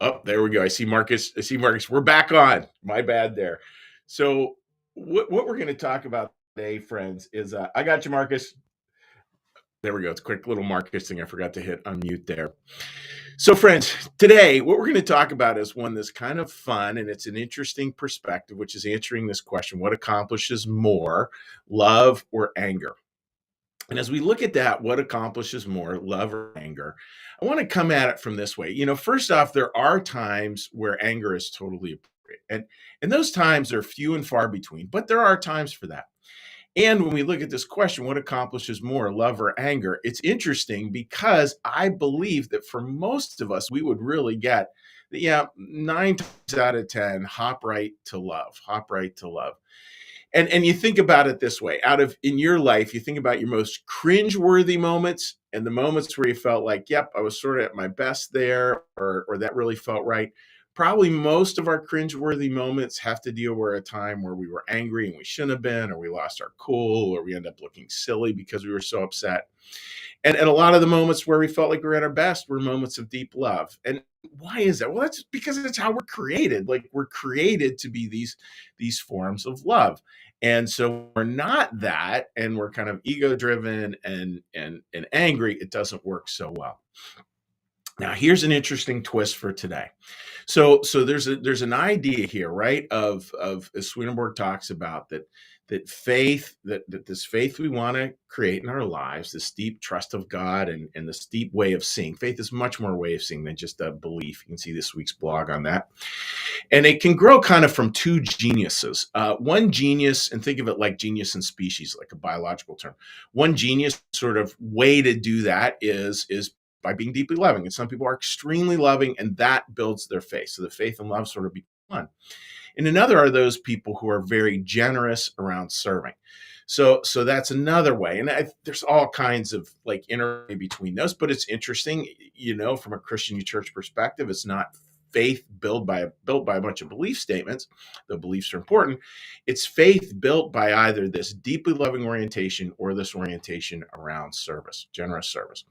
Oh, there we go. I see Marcus. I see Marcus. We're back on. My bad there. So what we're going to talk about today, friends, is I got you, Marcus. There we go. It's a quick little Marcus thing. I forgot to hit unmute there. So, friends, today what we're going to talk about is one that's kind of fun and it's an interesting perspective, which is answering this question: what accomplishes more, love or anger? And as we look at that, what accomplishes more, love or anger? I want to come at it from this way. First off, there are times where anger is totally appropriate. And those times are few and far between, but there are times for that. And when we look at this question, what accomplishes more, love or anger? It's interesting because I believe that for most of us, we would really get that, yeah, 9 times out of 10, hop right to love, hop right to love. And you think about it this way, out of in your life, you think about your most cringeworthy moments and the moments where you felt like, yep, I was sort of at my best there, or that really felt right. Probably most of our cringeworthy moments have to deal with a time where we were angry and we shouldn't have been, or we lost our cool, or we end up looking silly because we were so upset. And a lot of the moments where we felt like we were at our best were moments of deep love. And why is that? Well, that's because it's how we're created. Like, we're created to be these forms of love. And so we're not that, and we're kind of ego driven and angry. It doesn't work so well. Now, here's an interesting twist for today. So there's an idea here, right? Of as Swedenborg talks about that faith, that this faith we want to create in our lives, this deep trust of God and this deep way of seeing. Faith is much more way of seeing than just a belief. You can see this week's blog on that. And it can grow kind of from two geniuses. One genius, and think of it like genius and species, like a biological term. One genius sort of way to do that is by being deeply loving. And some people are extremely loving, and that builds their faith. So the faith and love sort of become one. And another are those people who are very generous around serving. So that's another way. And there's all kinds of like interplay between those, but it's interesting, from a Christian church perspective, it's not faith built by a bunch of belief statements. The beliefs are important. It's faith built by either this deeply loving orientation or this orientation around service, generous service.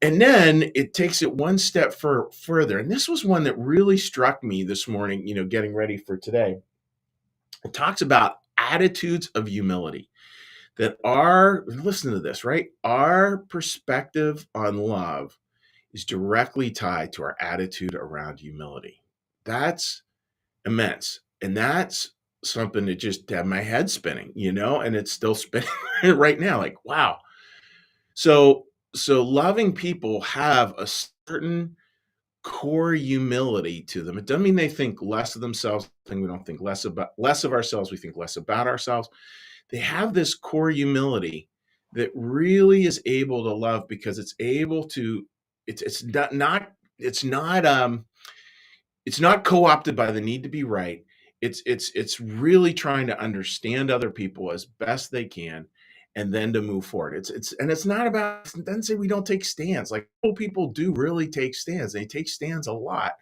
And then it takes it one step further. And this was one that really struck me this morning, getting ready for today. It talks about attitudes of humility that listen to this, right? Our perspective on love is directly tied to our attitude around humility. That's immense. And that's something that just had my head spinning, and it's still spinning right now. Like, wow. So loving people have a certain core humility to them. It doesn't mean they think less of themselves. We don't think less of ourselves. We think less about ourselves. They have this core humility that really is able to love because it's able to. It's not co-opted by the need to be right. It's really trying to understand other people as best they can, and then to move forward. It's not about. It doesn't say we don't take stands. Like, people do really take stands. They take stands a lot,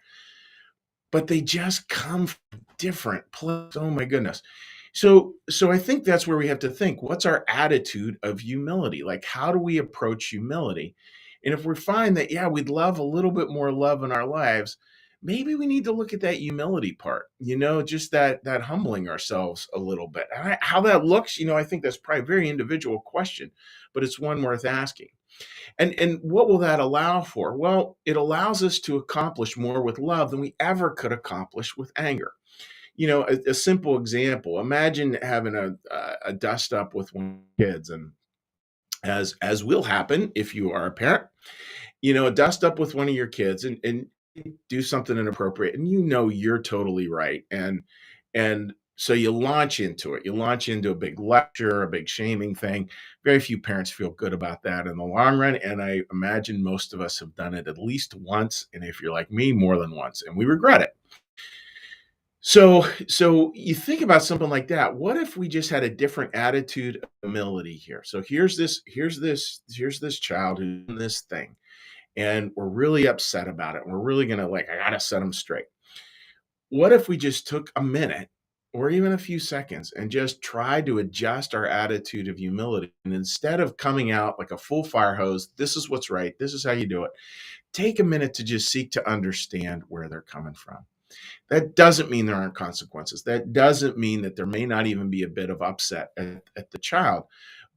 but they just come from different places. Oh my goodness. So I think that's where we have to think. What's our attitude of humility? Like, how do we approach humility? And if we find that, yeah, we'd love a little bit more love in our lives, maybe we need to look at that humility part, just that humbling ourselves a little bit. How that looks, I think that's probably a very individual question, but it's one worth asking. And what will that allow for? Well, it allows us to accomplish more with love than we ever could accomplish with anger. A simple example: imagine having a dust up with one of your kids, and as will happen if you are a parent, a dust up with one of your kids, and do something inappropriate, and you're totally right, and so you launch into it. You launch into a big lecture, a big shaming thing. Very few parents feel good about that in the long run, and I imagine most of us have done it at least once, and if you're like me, more than once, and we regret it. So you think about something like that. What if we just had a different attitude of humility here? So here's this child who's doing this thing, and we're really upset about it. We're really gonna, like, I gotta set them straight. What if we just took a minute or even a few seconds and just try to adjust our attitude of humility. And instead of coming out like a full fire hose, this is what's right, this is how you do it. Take a minute to just seek to understand where they're coming from. That doesn't mean there aren't consequences. That doesn't mean that there may not even be a bit of upset at the child,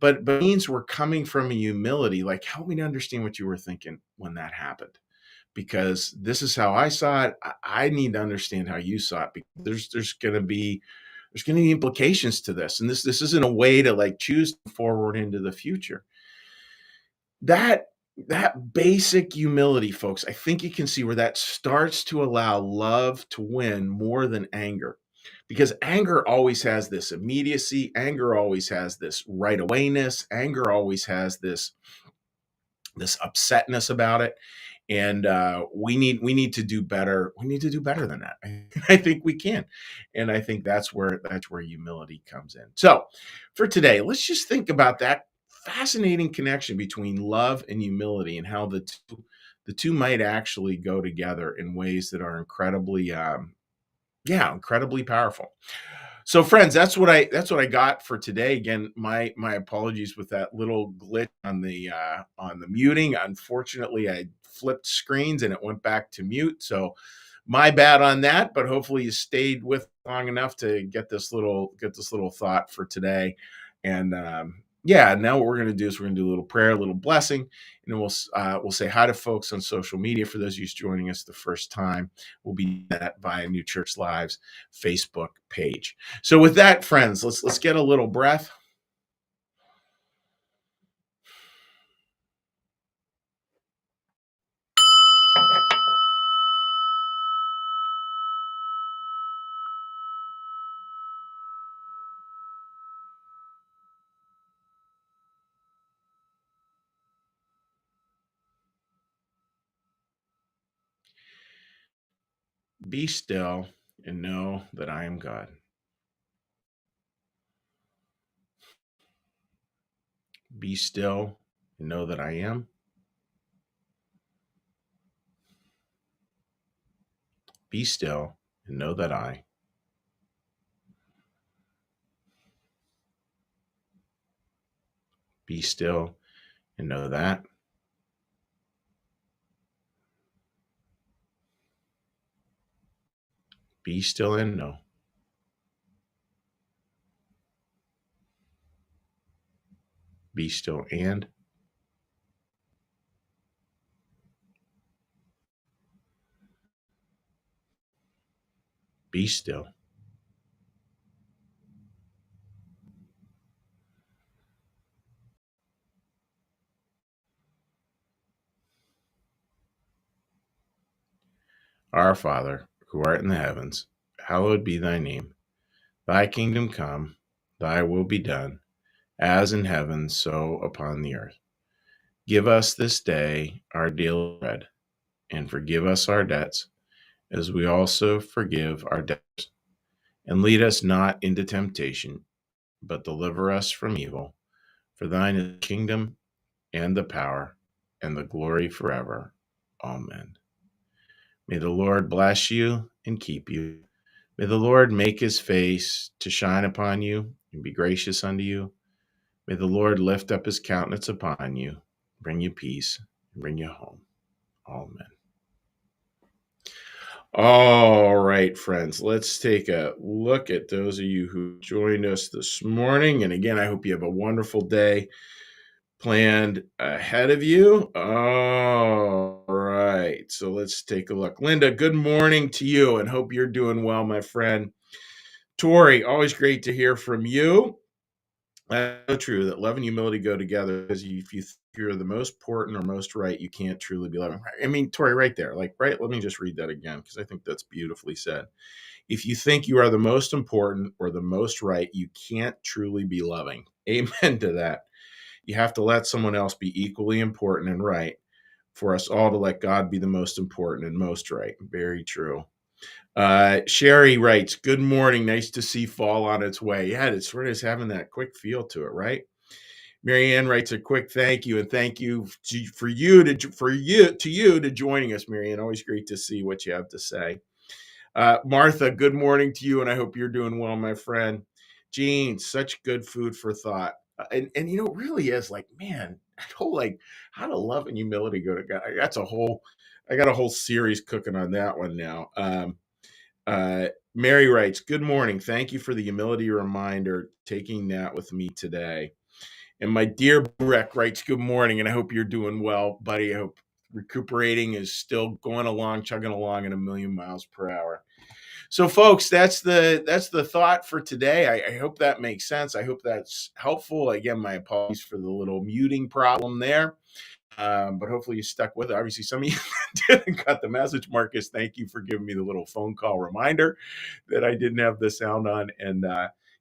but means we're coming from a humility, like, help me to understand what you were thinking when that happened. Because this is how I saw it. I need to understand how you saw it. Because there's going to be implications to this, and this isn't a way to like choose forward into the future. That basic humility, folks, I think you can see where that starts to allow love to win more than anger. Because anger always has this immediacy, anger always has this right awayness, anger always has this upsetness about it. And we need to do better. We need to do better than that. I think we can, and I think that's where humility comes in. So, for today, let's just think about that fascinating connection between love and humility, and how the two might actually go together in ways that are incredibly, incredibly powerful. So, friends, that's what I got for today. Again, my apologies with that little glitch on the muting. Unfortunately, I flipped screens and it went back to mute. So my bad on that, but hopefully you stayed with long enough to get this little thought for today. And yeah, now what we're going to do is we're going to do a little prayer, a little blessing, and then we'll say hi to folks on social media. For those of you joining us the first time, we'll be that via New Church Live's Facebook page. So with that, friends, let's get a little breath. Be still and know that I am God. Be still and know that I am. Be still and know that I. Be still and know that. Be still and know. Be still and be still. Our Father, who art in the heavens, hallowed be thy name. Thy kingdom come, thy will be done, as in heaven, so upon the earth. Give us this day our daily bread, and forgive us our debts, as we also forgive our debtors. And lead us not into temptation, but deliver us from evil. For thine is the kingdom, and the power, and the glory forever. Amen. May the Lord bless you and keep you. May the Lord make his face to shine upon you and be gracious unto you. May the Lord lift up his countenance upon you, bring you peace, and bring you home. Amen. All right, friends, let's take a look at those of you who joined us this morning. And again, I hope you have a wonderful day planned ahead of you. All right, so let's take a look. Linda, good morning to you, and hope you're doing well, my friend. Tori, always great to hear from you. That's so true that love and humility go together, because if you think you're the most important or most right, you can't truly be loving. I mean, Tori, right there, like, right? Let me just read that again, because I think that's beautifully said. If you think you are the most important or the most right, you can't truly be loving. Amen to that. You have to let someone else be equally important and right for us all to let God be the most important and most right. Very true. Sherry writes, good morning. Nice to see fall on its way. Yeah, it sort of is having that quick feel to it, right? Marianne writes a quick thank you, and thank you for you to joining us, Marianne. Always great to see what you have to say. Martha, good morning to you, and I hope you're doing well, my friend. Gene, such good food for thought. And it really is like, man, that whole like how to love and humility go together. I got a whole series cooking on that one now. Uh, Mary writes, good morning. Thank you for the humility reminder, taking that with me today. And my dear Breck writes, good morning, and I hope you're doing well, buddy. I hope recuperating is still going along, chugging along at a million miles per hour. So, folks, that's the thought for today. I hope that makes sense. I hope that's helpful. Again, my apologies for the little muting problem there. But hopefully you stuck with it. Obviously, some of you didn't got the message. Marcus, thank you for giving me the little phone call reminder that I didn't have the sound on. And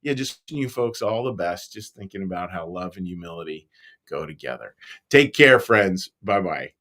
yeah, just you folks all the best. Just thinking about how love and humility go together. Take care, friends. Bye bye.